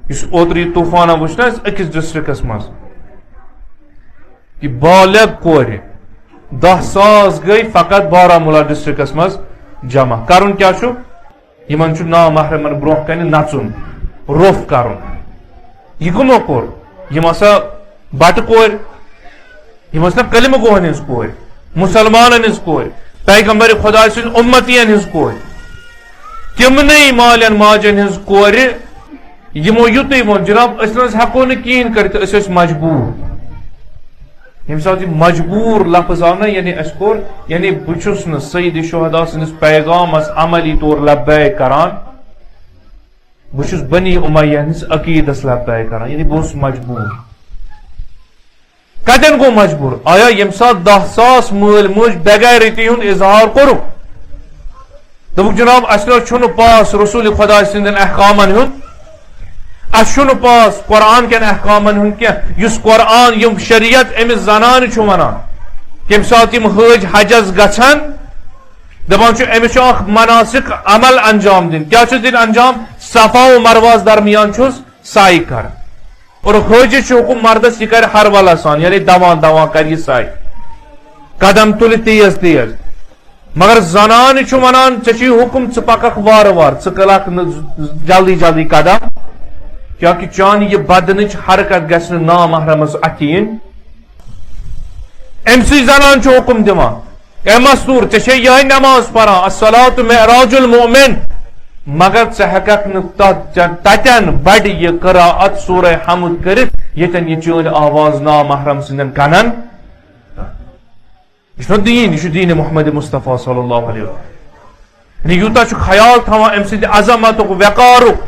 اس اوتری طوفانہ وچھنا اکس ڈسٹرکس مز کہ بالغ کور 10,000 گئی فقط بارہمولہ ڈسٹرکس مز جمع کرن کیا چھو یمن چھو نامحرمن برونہ کن نچن روف کرن یہ کمو کور یم ہسا بٹ کور یم ہسا کلمہ گوہن ہز کور مسلمانن ہز کور پیغمبر خدا سن امتین ہز کور تمنی مالین ماجن ہز کور یمو یوتی وون جناب اس ہیکو نہ کہین کرت اس مجبور یم سات مجبور لفظ آو نا یعنی اس کور یعنی بچس نا سید شہداء سنس پیغام اس عملی طور لبیک کران بچس بنی امیہ ہنس عقیدس لبیک کران یعنی بہس مجبور کتن گو مجبور آیا یم سات 10,000 مول مج بغیرتی ہند اظہار کرو دبک جناب اصل چھن پاس رسول خدا سندن احکامن ہند اشن پاس قرآن کن احکامن ہند کی اس قرآن یم شریعت امس زنان چھ ونان کم سات یم حج حجس گھن دپان امس اخ مناسک عمل انجام دن کیا دن انجام صفا و مرواز درمیان چھس سائی کر اور حج حکم مردس یہ کر ہر والا سان یعنی دوان دوان کر یہ سائی قدم تل تیز تیز مگر زنان چھ ونان ژے حکم ژٕ پککھ وار وار ژٕ کلکھ جلدی جلدی قدم کیا کہ چان یہ بدنچ حرکت گھن نامحرمس اتین ام سی زنان چھ حکم دان اے مستور ژے یہ نماز پران الصلاۃ معراج المؤمن مگر ژٕ ہیککھ نہٕ تتین بڑ یہ قراءت سورہ حمد کرت یتن یہ چون آواز نامحرم سندن کنن یہ دین یہ دین محمد مصطفیٰ صلی اللہ علیہ وسلم یوتا خیال تھوان ام سند عظمتک وقارک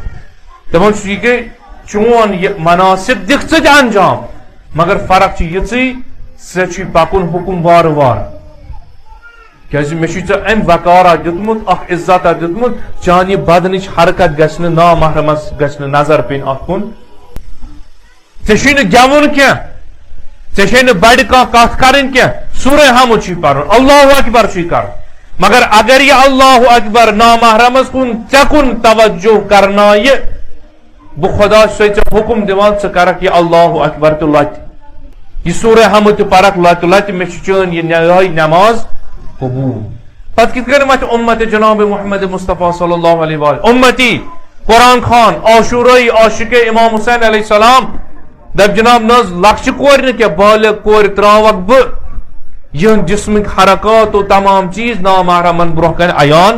دپان یہ کہ چون یہ مناسب دکھ ژٕ انجام مگر فرق یہ ژے پکن حکم وار وار کیازِ مے چھ ژےٚ ام وقارہ دیتمت اخ عزت دیتمت چان یہ بدنچ حرکت گژھِ نامحرمس گژھِ نظر پین ات کن ژےٚ نہٕ گیوُن کینٛہہ ژےٚ نہٕ بڑِ کانٛہہ کتھ کرٕنۍ کینٛہہ سورہ حمد چھ پرُن اللہ اکبر چھ کرُن مگر اگر یہ اللہ اکبر نامحرمس کن ژےٚ کن توجہ کرنایہِ بہ خدا سے حکم دان ژٕ کرکھ یہ اللہ اکبر تو لت یہ سورہ حمد تہ پرکھ لت لت مے چون یہ نماز قبول پتہ کت کن مت امت جناب محمد مصطفیٰ صلی اللہ علیہ وآلہ امتی قرآن خان عاشورائی عاشق امام حسین علیہ السلام دپ جناب نز لکچہ کور نہ کیا بالغ کور تراوک بہ یہ جسمک حرکات و تمام چیز نامحرمن برہ کن عیان